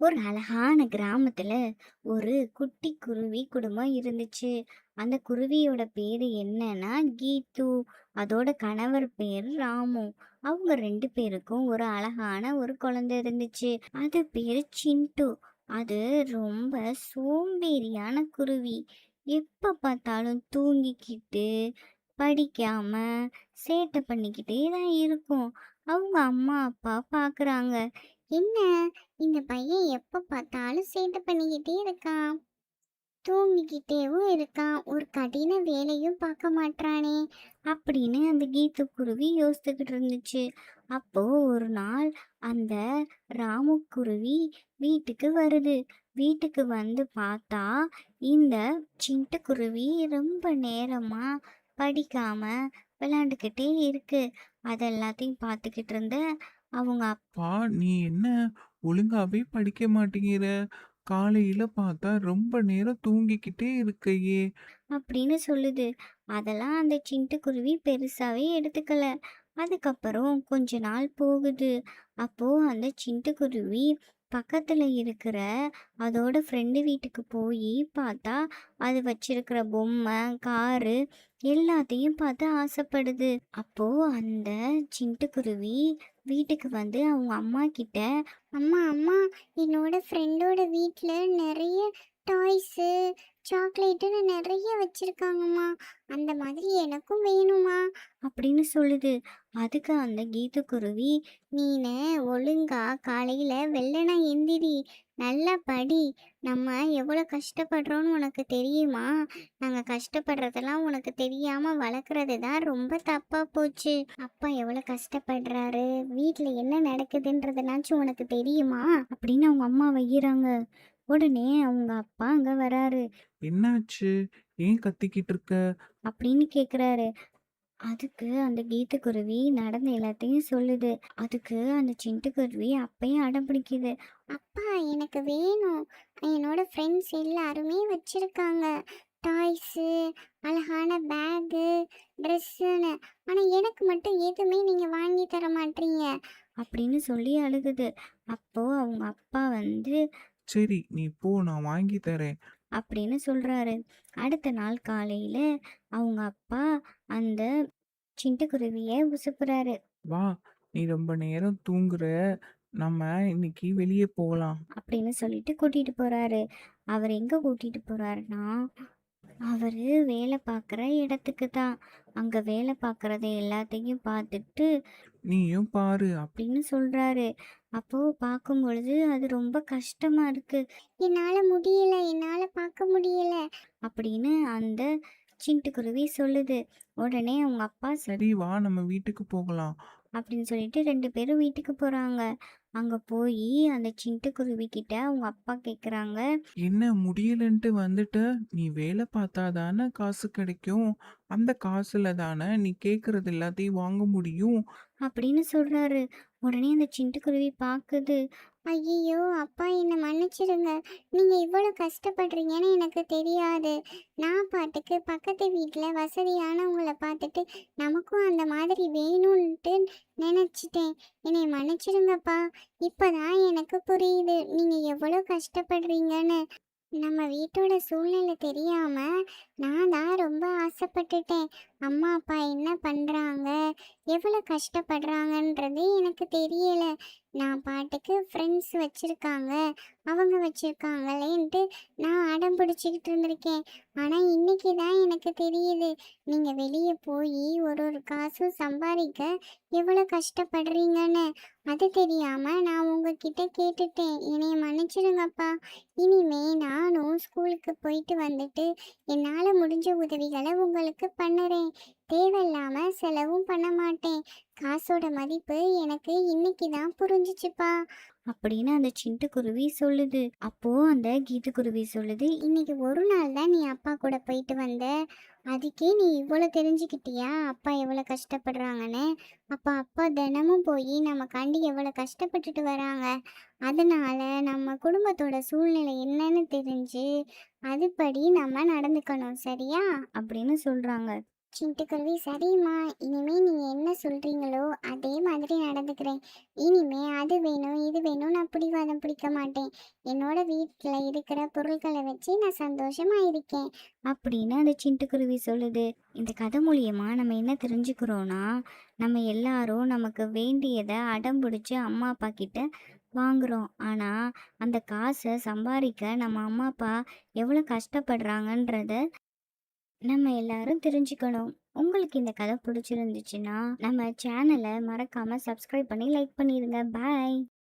ஒரு அழகான கிராமத்துல ஒரு குட்டி குருவி குடும்பம் இருந்துச்சு. அந்த குருவியோட பேரு என்னன்னா கீத்து. அதோட கணவர் பேரு ராமு. அவங்க 2 பேருக்கும் ஒரு அழகான ஒரு குழந்தை இருந்துச்சு. அது பேரு சிண்டு. அது ரொம்ப சோம்பேறியான குருவி. எப்ப பார்த்தாலும் தூங்கிக்கிட்டு, படிக்காம, சேட்டை பண்ணிக்கிட்டே தான் இருக்கும். அவங்க அம்மா அப்பா பார்க்குறாங்க. என்ன, இந்த பையன் எப்ப பார்த்தாலும் சேட்டை பண்ணிக்கிட்டே இருக்கான், தூங்கிக்கிட்டேவும் இருக்கான், ஒரு கடின வேலையும் பார்க்க மாட்றானே அப்படின்னு அந்த கீத்துக்குருவி யோசித்துக்கிட்டு இருந்துச்சு. அப்போ ஒரு நாள் அந்த ராமுக்குருவி வீட்டுக்கு வருது. வீட்டுக்கு வந்து பார்த்தா இந்த சிட்டுக்குருவி ரொம்ப நேரமா படிக்காம விளையாண்டுக்கிட்டே இருக்கு. அதெல்லாத்தையும் பார்த்துக்கிட்டு இருந்த அவங்க பா நீ என்ன ஒழுங்காவே படிக்க மாட்டேங்கிற? காலையில பார்த்தா ரொம்ப நேரம் தூங்கிக்கிட்டே இருக்கையே! அப்படின்னு சொல்லுது. அதெல்லாம் அந்த சிட்டுக்குருவி பெருசாவே எடுத்துக்கல. அதுக்கப்புறம் கொஞ்ச நாள் போகுது. அப்போ அந்த சிட்டுக்குருவி பக்கத்துல இருக்கிற அதோட ஃப்ரெண்டு வீட்டுக்கு போய் பார்த்தா, அது வச்சிருக்கிற பொம்மை, காரு எல்லாத்தையும் பார்த்து ஆசைப்படுது. அப்போ அந்த சிட்டுக்குருவி வீட்டுக்கு வந்து அவங்க அம்மா கிட்ட, அம்மா அம்மா, என்னோட ஃப்ரெண்டோட வீட்டில் நிறைய டாய்ஸு, சாக்லேட்டுன்னு நிறைய வச்சிருக்காங்கம்மா. அந்த மாதிரி எனக்கும் வேணுமா அப்படின்னு சொல்லுது. அதுக்கு அந்த கீத்துக்குருவி, நீனு ஒழுங்கா காலையில வெள்ளன எந்திரி, நல்லா படி. நம்ம எவ்வளோ கஷ்டப்படுறோன்னு உனக்கு தெரியுமா? நாங்க கஷ்டப்படுறதெல்லாம் உனக்கு தெரியாம வளர்க்குறது தான் ரொம்ப தப்பா போச்சு. அப்பா எவ்வளோ கஷ்டப்படுறாரு, வீட்டில் என்ன நடக்குதுன்றதுனாச்சும் உனக்கு தெரியுமா அப்படின்னு அவங்க அம்மா வையிறாங்க. உடனே அவங்க அப்பா அங்க வராரு. என்னாச்சு? ஏன் கத்திக்கிட்டு இருக்க? அப்படின்னு கேக்குறாரு. அதுக்கு அந்த கீத்துக்குருவி நடந்த எல்லாத்தையும் சொல்லுது. அதுக்கு அந்த சிட்டுக்குருவி அப்பயும் அடம் பிடிக்குது. அப்பா எனக்கு வேணும். என்னோட ஃப்ரெண்ட்ஸ் எல்லாருமே வச்சிருக்காங்க டாய்ஸு, அழகான பேகு, ட்ரெஸ்ஸுன்னு. ஆனால் எனக்கு மட்டும் எதுவுமே நீங்கள் வாங்கி தர மாட்டீங்க அப்படின்னு சொல்லி அழுகுது. அப்போ அவங்க அப்பா வந்து சரி, நீ போ, நான் வாங்கி தரேன். அப்படின்னு சொல்றாரு. அடுத்த நாள் காலையில அவங்க அப்பா அந்த சிட்டுக்குருவிய உசுப்புறாரு. வா, நீ ரொம்ப நேரம் தூங்குற. நம்ம இன்னைக்கு வெளியே போகலாம். அப்படின்னு சொல்லிட்டு கூட்டிட்டு போறாரு. அவர் எங்க கூட்டிட்டு போறாருன்னா, அவரு வேலை பார்க்குற இடத்துக்கு தான். அங்க வேலை பார்க்குறத எல்லாத்தையும் பார்த்துட்டு நீயும் பாரு. அப்படின்னு சொல்றாரு. அப்போ பார்க்கும் பொழுது அது ரொம்ப கஷ்டமா இருக்கு. என்னால முடியல, என்னால பார்க்க முடியல அப்படின்னு அந்த சிட்டுக்குருவி சொல்லுது. உடனே அவங்க அப்பா சரி, வா, நம்ம வீட்டுக்கு போகலாம். அப்படின்னு சொல்லிட்டு 2 பேரும் வீட்டுக்கு போறாங்க. அங்க போயி அந்த சிட்டுக்குருவி கிட்ட அவங்க அப்பா கேக்குறாங்க. என்ன முடியலன்ட்டு வந்துட்ட? நீ வேலை பார்த்தா தானே காசு கிடைக்கும். அந்த காசுல தானே நீ கேட்கறது எல்லாத்தையும் வாங்க முடியும். அப்படின்னு சொல்றாரு. உடனே அந்த சிட்டுக்குருவி பாக்குது. ஐயோ அப்பா, என்னை மன்னிச்சிடுங்க. நீங்க இவ்வளவு கஷ்டப்படுறீங்கன்னு எனக்கு தெரியாது. நான் பாட்டுக்கு பக்கத்து வீட்டுல வசதியானவங்கள பார்த்துட்டு நமக்கும் அந்த மாதிரி வேணும்ன்ட்டு நினைச்சிட்டேன். என்னை மன்னிச்சிடுங்கப்பா. இப்பதான் எனக்கு புரியுது நீங்க எவ்வளவு கஷ்டப்படுறீங்கன்னு. நம்ம வீட்டோட சூழ்நிலை தெரியாம நான் தான் ரொம்ப ஆசைப்பட்டுட்டேன். அம்மா அப்பா என்ன பண்றாங்க, எவ்வளவு கஷ்டப்படுறாங்கன்றது எனக்கு தெரியல. நான் பாட்டுக்கு ஃப்ரெண்ட்ஸ் வச்சிருக்காங்க, அவங்க வச்சிருக்காங்களேன்ட்டு நான் அடம் பிடிச்சிக்கிட்டு இருந்திருக்கேன். ஆனா இன்னைக்கு தான் எனக்கு தெரியுது, நீங்க வெளியே போய் ஒரு ஒரு காசும் சம்பாதிக்க எவ்வளவு கஷ்டப்படுறீங்கன்னு. அது தெரியாம நான் உங்ககிட்ட கேட்டுட்டேன். என்னைய மன்னிச்சிடுங்கப்பா. இனிமே நானும் ஸ்கூலுக்கு போயிட்டு வந்துட்டு என்னால முடிஞ்ச உதவிகளை உங்களுக்கு பண்ணுறேன். தேவையில்லாம செலவும் பண்ண மாட்டேன். காசோட மதிப்பு எனக்கு இன்னைக்கு தான் புரிஞ்சுச்சுப்பா அப்படின்னு அந்த சிட்டுக்குருவி சொல்லுது. அப்போ அந்த கீத்துக்குருவி சொல்லுது, இன்னைக்கு ஒரு நாள் தான் நீ அப்பா கூட போயிட்டு வந்த, அதுக்கே நீ இவ்வளோ தெரிஞ்சுக்கிட்டியா அப்பா எவ்வளோ கஷ்டப்படுறாங்கன்னு? அப்பா அப்பா தினமும் போய் நமக்காண்டி எவ்வளோ கஷ்டப்பட்டுட்டு வராங்க. அதனால நம்ம குடும்பத்தோட சூழ்நிலை என்னன்னு தெரிஞ்சு அதுபடி நம்ம நடந்துக்கணும், சரியா அப்படின்னு சொல்றாங்க. சிட்டுக்குருவி சரிம்மா, இனிமே நீங்க என்ன சொல்றீங்களோ அதே மாதிரி நடந்துக்கிறேன். இனிமே அது வேணும் இது வேணும் நான் பிடிவாதம் பிடிக்க மாட்டேன். என்னோட வீட்ல இருக்கிற பொருட்களை வச்சு நான் சந்தோஷமா இருக்கேன் அப்படின்னு அந்த சிட்டுக்குருவி சொல்லுது. இந்த கதை மூலியமா நம்ம என்ன தெரிஞ்சுக்கிறோம்னா, நம்ம எல்லாரும் நமக்கு வேண்டியதை அடம் பிடிச்சி அம்மா அப்பா கிட்ட வாங்குறோம். ஆனா அந்த காசை சம்பாதிக்க நம்ம அம்மா அப்பா எவ்வளோ கஷ்டப்படுறாங்கன்றத நம்ம எல்லாரும் தெரிஞ்சுக்கணும். உங்களுக்கு இந்த கதை பிடிச்சிருந்துச்சுன்னா நம்ம சேனலை மறக்காம சப்ஸ்கிரைப் பண்ணி லைக் பண்ணிடுங்க. பாய்.